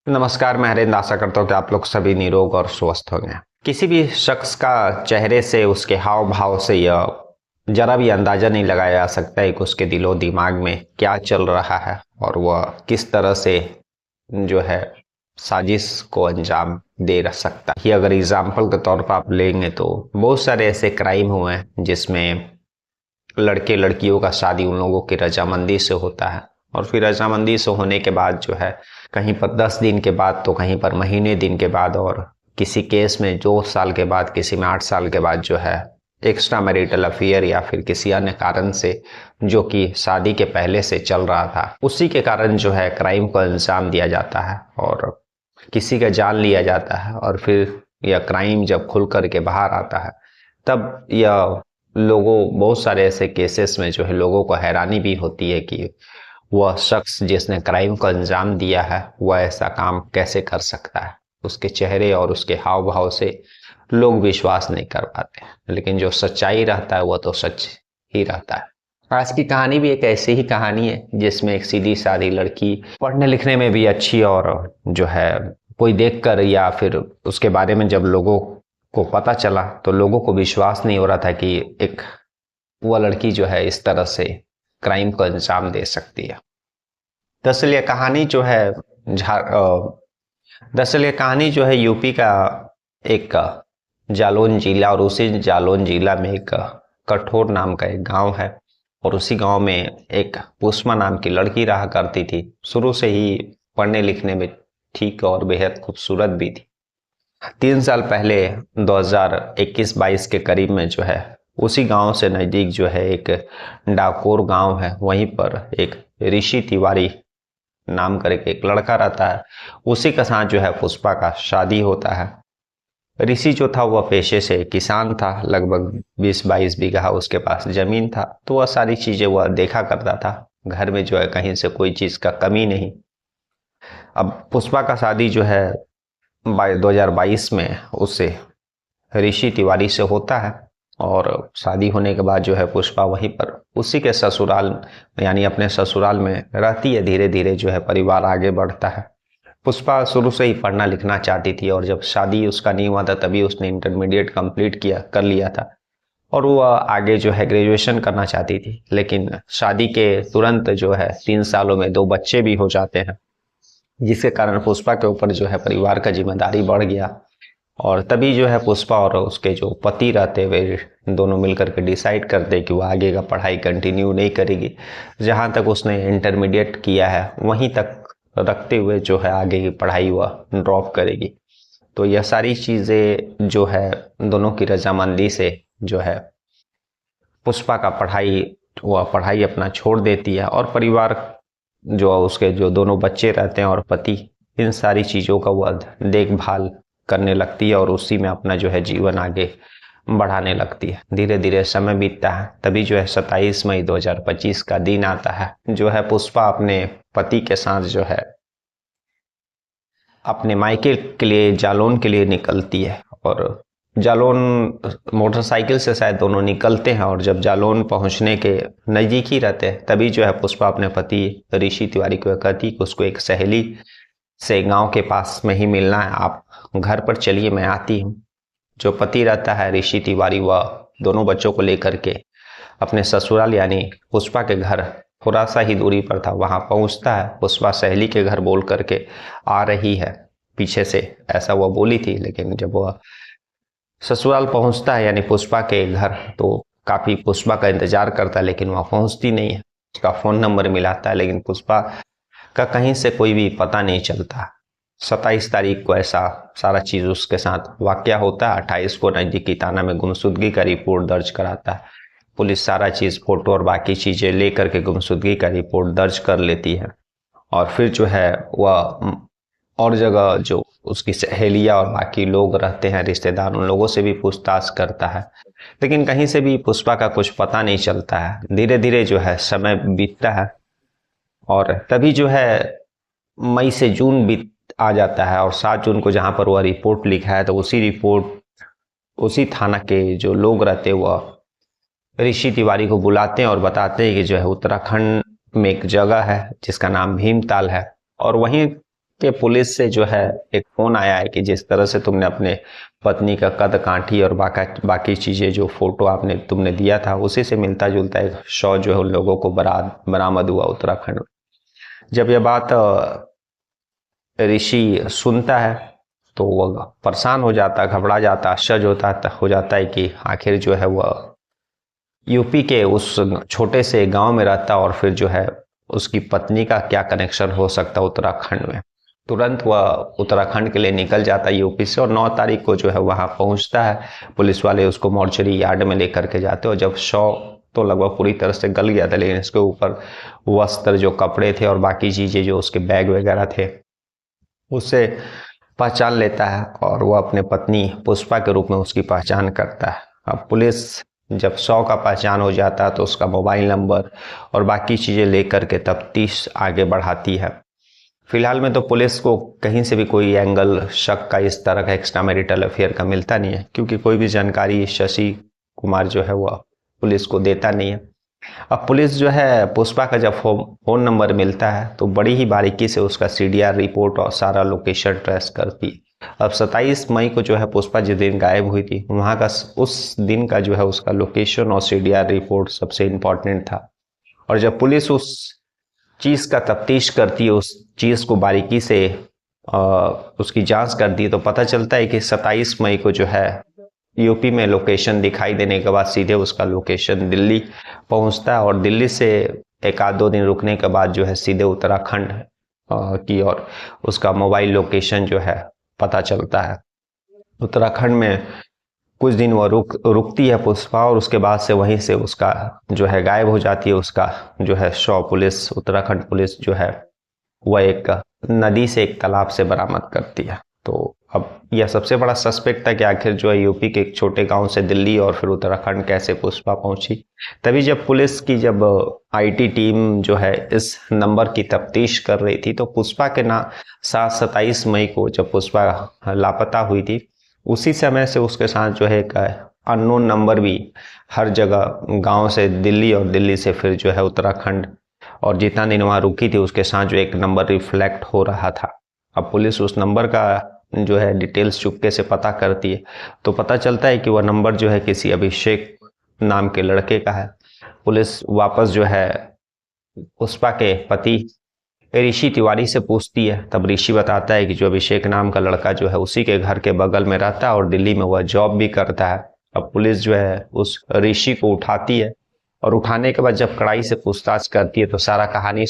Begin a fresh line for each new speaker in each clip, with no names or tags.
नमस्कार, मैं हरेंद्र। आशा करता हूँ कि आप लोग सभी निरोग और स्वस्थ होंगे। किसी भी शख्स का चेहरे से, उसके हाव भाव से यह जरा भी अंदाजा नहीं लगाया जा सकता है कि उसके दिलो दिमाग में क्या चल रहा है और वह किस तरह से जो है साजिश को अंजाम दे सकता है। ये अगर एग्जाम्पल के तौर पर आप लेंगे तो बहुत सारे ऐसे क्राइम हुए हैं जिसमें लड़के लड़कियों का शादी उन लोगों की रजामंदी से होता है और फिर रजामंदी से होने के बाद जो है कहीं पर 10 दिन के बाद तो कहीं पर महीने दिन के बाद और किसी केस में 2 साल के बाद, किसी में 8 साल के बाद जो है एक्स्ट्रा मैरिटल अफेयर या फिर किसी अन्य कारण से जो कि शादी के पहले से चल रहा था, उसी के कारण जो है क्राइम को अंजाम दिया जाता है और किसी का जान लिया जाता है। और फिर यह क्राइम जब खुल करके बाहर आता है तब यह बहुत सारे ऐसे केसेस में जो है लोगों को हैरानी भी होती है कि वह शख्स जिसने क्राइम को अंजाम दिया है वह ऐसा काम कैसे कर सकता है। उसके चेहरे और उसके हाव भाव से लोग विश्वास नहीं कर पाते, लेकिन जो सच्चाई रहता है वह तो सच ही रहता है। आज की कहानी भी एक ऐसी ही कहानी है जिसमें एक सीधी सादी लड़की, पढ़ने लिखने में भी अच्छी, और जो है कोई देखकर या फिर उसके बारे में जब लोगों को पता चला तो लोगों को विश्वास नहीं हो रहा था कि एक वह लड़की जो है इस तरह से क्राइम को अंजाम दे सकती है। दरअसल ये कहानी जो है दरअसल ये कहानी जो है यूपी का एक जालौन जिला, और उसी जालौन जिला में एक कठोर नाम का एक गांव है और उसी गांव में एक पुष्पा नाम की लड़की रहा करती थी। शुरू से ही पढ़ने लिखने में ठीक और बेहद खूबसूरत भी थी। 3 साल पहले 2021-22 के करीब में जो है उसी गांव से नज़दीक जो है एक डाकोर गांव है, वहीं पर एक ऋषि तिवारी नाम करके एक लड़का रहता है। उसी के साथ जो है पुष्पा का शादी होता है। ऋषि जो था वह पेशे से किसान था, लगभग 20-22 बीघा उसके पास जमीन था, तो वह सारी चीजें वह देखा करता था। घर में जो है कहीं से कोई चीज का कमी नहीं। अब पुष्पा का शादी जो है 2022 में उससे ऋषि तिवारी से होता है और शादी होने के बाद जो है पुष्पा वहीं पर उसी के ससुराल यानी अपने ससुराल में रहती है। धीरे धीरे जो है परिवार आगे बढ़ता है। पुष्पा शुरू से ही पढ़ना लिखना चाहती थी और जब शादी उसका नहीं हुआ था तभी उसने इंटरमीडिएट कंप्लीट कर लिया था और वो आगे जो है ग्रेजुएशन करना चाहती थी। लेकिन शादी के तुरंत जो है 3 सालों में 2 बच्चे भी हो जाते हैं, जिसके कारण पुष्पा के ऊपर जो है परिवार का जिम्मेदारी बढ़ गया। और तभी जो है पुष्पा और उसके जो पति रहते वे दोनों मिलकर के डिसाइड करते कि वो आगे का पढ़ाई कंटिन्यू नहीं करेगी। जहाँ तक उसने इंटरमीडिएट किया है वहीं तक रखते हुए जो है आगे की पढ़ाई वह ड्रॉप करेगी। तो यह सारी चीज़ें जो है दोनों की रजामंदी से जो है पुष्पा का वह पढ़ाई अपना छोड़ देती है और परिवार जो उसके जो दोनों बच्चे रहते हैं और पति, इन सारी चीज़ों का वह देखभाल करने लगती है और उसी में अपना जो है जीवन आगे बढ़ाने लगती है। धीरे धीरे समय बीतता है, तभी जो है 27 मई 2025 का दिन आता है। जो है पुष्पा अपने पति के साथ जो है अपने मायके के लिए, जालौन के लिए निकलती है और जालौन मोटरसाइकिल से शायद दोनों निकलते हैं और जब जालौन पहुंचने के नज़दीक ही रहते हैं तभी जो है पुष्पा अपने पति ऋषि तिवारी को कहती कि उसको एक सहेली से गांव के पास में ही मिलना है, आप घर पर चलिए, मैं आती हूँ। जो पति रहता है ऋषि तिवारी वह दोनों बच्चों को लेकर के अपने ससुराल यानी पुष्पा के घर थोड़ा सा ही दूरी पर था वहां पहुंचता है। पुष्पा सहेली के घर बोल करके आ रही है पीछे से, ऐसा वह बोली थी। लेकिन जब वह ससुराल पहुंचता है यानी पुष्पा के घर तो काफी पुष्पा का इंतजार करता है, लेकिन वह पहुंचती नहीं है। उसका फोन नंबर मिलाता है लेकिन पुष्पा का कहीं से कोई भी पता नहीं चलता। 27 तारीख को ऐसा सारा चीज उसके साथ वाकया होता है। 28 को नजदीकी थाना में गुमशुदगी का रिपोर्ट दर्ज कराता है। पुलिस सारा चीज, फोटो और बाकी चीजें लेकर के गुमशुदगी का रिपोर्ट दर्ज कर लेती है और फिर जो है वह और जगह जो उसकी सहेलियां और बाकी लोग रहते हैं रिश्तेदार, उन लोगों से भी पूछताछ करता है, लेकिन कहीं से भी पुष्पा का कुछ पता नहीं चलता है। धीरे धीरे जो है समय बीतता है और तभी जो है मई से जून बीत आ जाता है और 7 जून को जहां पर वह रिपोर्ट लिखा है तो उसी थाना के जो लोग रहते वह ऋषि तिवारी को बुलाते हैं और बताते हैं कि जो है उत्तराखंड में एक जगह है जिसका नाम भीमताल है और वहीं कि पुलिस से जो है एक फोन आया है कि जिस तरह से तुमने अपने पत्नी का कद काठी और बाकी चीजें जो फोटो तुमने दिया था उसी से मिलता जुलता एक शव जो है उन लोगों को बरामद हुआ उत्तराखंड में। जब यह बात ऋषि सुनता है तो वह परेशान हो जाता, घबरा जाता, आश्चर्य हो जाता है कि आखिर जो है वह यूपी के उस छोटे से गांव में रहता और फिर जो है उसकी पत्नी का क्या कनेक्शन हो सकता उत्तराखंड में। तुरंत वह उत्तराखंड के लिए निकल जाता है यूपी से और 9 तारीख को जो है वहां पहुंचता है। पुलिस वाले उसको मॉर्चरी यार्ड में लेकर के जाते और जब शव तो लगभग पूरी तरह से गल गया था, लेकिन इसके ऊपर वस्त्र, जो कपड़े थे और बाकी चीजें जो उसके बैग वगैरह थे उससे पहचान लेता है और वह अपने पत्नी पुष्पा के रूप में उसकी पहचान करता है। अब पुलिस जब शव का पहचान हो जाता है तो उसका मोबाइल नंबर और बाकी चीज़ें लेकर के तफ्तीश आगे बढ़ाती है। फिलहाल में तो पुलिस को कहीं से भी कोई एंगल शक का इस तरह का एक्स्ट्रा मैरिटल अफेयर का मिलता नहीं है, क्योंकि कोई भी जानकारी शशि कुमार जो है वह पुलिस को देता नहीं है। अब पुलिस जो है पुष्पा का जब फोन नंबर मिलता है तो बड़ी ही बारीकी से उसका CDR रिपोर्ट और सारा लोकेशन ट्रेस करती है। अब 27 मई को जो है पुष्पा जिस दिन गायब हुई थी वहां का उस दिन का जो है उसका लोकेशन और CDR रिपोर्ट सबसे इम्पोर्टेंट था। और जब पुलिस उस चीज का तफ्तीश करती है, उस चीज को बारीकी से उसकी जांच करती है, तो पता चलता है कि 27 मई को जो है यूपी में लोकेशन दिखाई देने के बाद सीधे उसका लोकेशन दिल्ली पहुंचता है और दिल्ली से 1-2 दिन रुकने के बाद जो है सीधे उत्तराखंड की और उसका मोबाइल लोकेशन जो है पता चलता है। उत्तराखंड में कुछ दिन वह रुकती है पुष्पा और उसके बाद से वहीं से उसका जो है गायब हो जाती है। उसका जो है शव पुलिस, उत्तराखंड पुलिस जो है वह एक नदी से एक तालाब से बरामद करती है। तो अब यह सबसे बड़ा सस्पेक्ट था कि आखिर जो है यूपी के एक छोटे गांव से दिल्ली और फिर उत्तराखंड कैसे पुष्पा पहुंची। तभी जब पुलिस की IT टीम जो है इस नंबर की तफ्तीश कर रही थी तो पुष्पा के साथ 27 मई को जब पुष्पा लापता हुई थी उसी समय से उसके साथ जो है एक अननोन नंबर भी हर जगह गांव से दिल्ली और दिल्ली से फिर जो है उत्तराखंड और जितना दिन वहां रुकी थी उसके साथ जो एक नंबर रिफ्लेक्ट हो रहा था। अब पुलिस उस नंबर का जो है डिटेल्स चुपके से पता करती है तो पता चलता है कि वह नंबर जो है किसी अभिषेक नाम के लड़के का है। पुलिस वापस जो है पुष्पा के पति ऋषि तिवारी से पूछती है, तब ऋषि बताता है कि जो अभिषेक नाम का लड़का जो है उसी के घर के बगल में रहता है और दिल्ली में वह जॉब भी करता है। अब पुलिस जो है उस ऋषि को उठाती है और उठाने के बाद जब कड़ाई से पूछताछ करती है तो सारा कहानी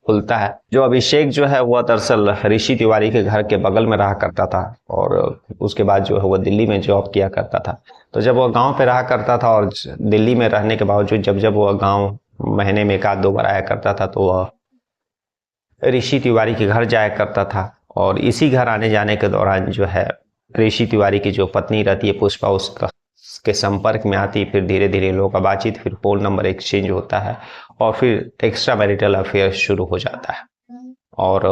खुलता है। जो अभिषेक जो है वह दरअसल ऋषि तिवारी के घर के बगल में रहा करता था और उसके बाद जो है वह दिल्ली में जॉब किया करता था। तो जब वह गांव पे रहा करता था और दिल्ली में रहने के बावजूद जब वह गांव महीने में 1-2 बार आया करता था तो वह ऋषि तिवारी के घर जाया करता था और इसी घर आने जाने के दौरान जो है ऋषि तिवारी की जो पत्नी रहती है पुष्पा उसके संपर्क में आती। फिर धीरे धीरे लोगों का बातचीत, फिर फोन नंबर एक्सचेंज होता है और फिर एक्स्ट्रा मैरिटल अफेयर शुरू हो जाता है। और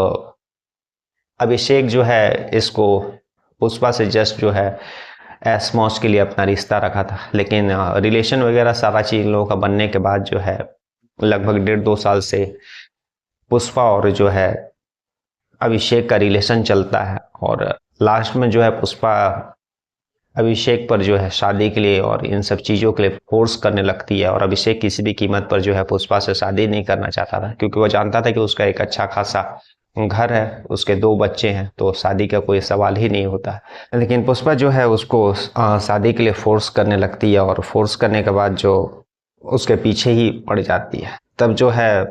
अभिषेक जो है इसको पुष्पा से जस्ट जो है ऐश मौज के लिए अपना रिश्ता रखा था, लेकिन रिलेशन वगैरह सारा चीज लोगों का बनने के बाद जो है लगभग 1.5-2 साल से पुष्पा और जो है अभिषेक का रिलेशन चलता है और लास्ट में जो है पुष्पा अभिषेक पर जो है शादी के लिए और इन सब चीज़ों के लिए फोर्स करने लगती है और अभिषेक किसी भी कीमत पर जो है पुष्पा से शादी नहीं करना चाहता था, क्योंकि वह जानता था कि उसका एक अच्छा खासा घर है, उसके 2 बच्चे हैं, तो शादी का कोई सवाल ही नहीं होता। लेकिन पुष्पा जो है उसको शादी के लिए फोर्स करने लगती है और फोर्स करने के बाद जो उसके पीछे ही पड़ जाती है। तब जो है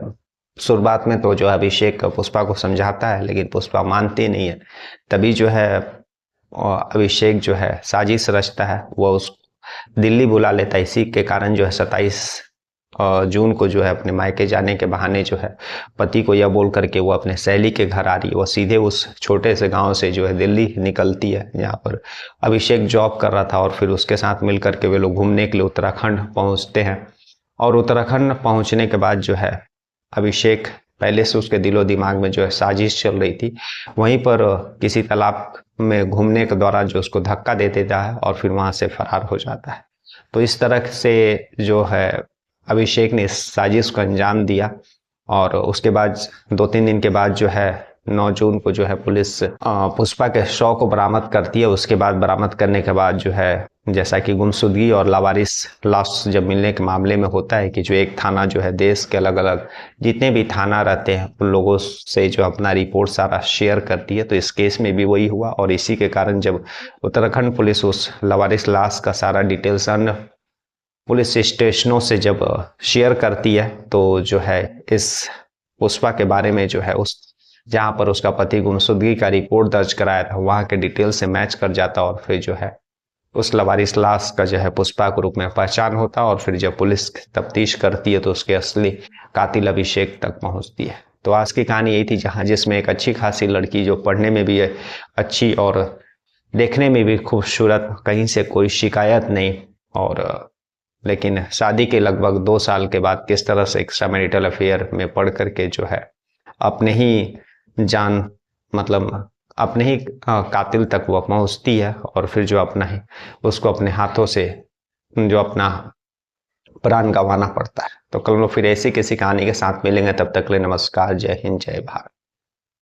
शुरुआत में तो जो अभिषेक पुष्पा को समझाता है लेकिन पुष्पा मानती नहीं है। तभी जो है अभिषेक जो है साजिश रचता है, वह उस दिल्ली बुला लेता है। इसी के कारण जो है 27 जून को जो है अपने मायके जाने के बहाने जो है पति को यह बोल करके वो अपने सहेली के घर आ रही है, वह सीधे उस छोटे से गांव से जो है दिल्ली निकलती है जहाँ पर अभिषेक जॉब कर रहा था और फिर उसके साथ मिल करके वे लोग घूमने के लिए उत्तराखंड पहुँचते हैं। और उत्तराखंड पहुँचने के बाद जो है अभिषेक पहले से उसके दिलो दिमाग में जो है साजिश चल रही थी, वहीं पर किसी तालाब में घूमने के दौरान जो उसको धक्का दे देता है और फिर वहां से फरार हो जाता है। तो इस तरह से जो है अभिषेक ने इस साजिश को अंजाम दिया और उसके बाद 2-3 दिन के बाद जो है 9 जून को जो है पुलिस पुष्पा के शव को बरामद करती है। उसके बाद बरामद करने के बाद जो है जैसा कि गुमशुदगी और लावारिस लाश जब मिलने के मामले में होता है कि जो एक थाना जो है देश के अलग अलग जितने भी थाना रहते हैं उन लोगों से जो अपना रिपोर्ट सारा शेयर करती है, तो इस केस में भी वही हुआ। और इसी के कारण जब उत्तराखंड पुलिस उस लावारिस लाश का सारा डिटेल्स अन्य पुलिस स्टेशनों से जब शेयर करती है, तो जो है इस पुष्पा के बारे में जो है उस जहाँ पर उसका पति गुमशुदगी का रिपोर्ट दर्ज कराया था वहाँ के डिटेल से मैच कर जाता और फिर जो है उस लावारिस लाश का जो है पुष्पा के रूप में पहचान होता। और फिर जब पुलिस तफ्तीश करती है तो उसके असली कातिल अभिषेक तक पहुंचती है। तो आज की कहानी यही थी, जहाँ जिसमें एक अच्छी खासी लड़की जो पढ़ने में भी अच्छी और देखने में भी खूबसूरत, कहीं से कोई शिकायत नहीं, और लेकिन शादी के लगभग 2 साल के बाद किस तरह से एक्स्ट्रा मैरिटल अफेयर में पढ़ करके जो है अपने ही जान मतलब अपने ही कातिल तक वो पहुंचती है और फिर जो अपना ही उसको अपने हाथों से जो अपना प्राण गंवाना पड़ता है। तो कल लोग फिर ऐसी किसी कहानी के साथ मिलेंगे, तब तक के लिए नमस्कार, जय हिंद, जय भारत।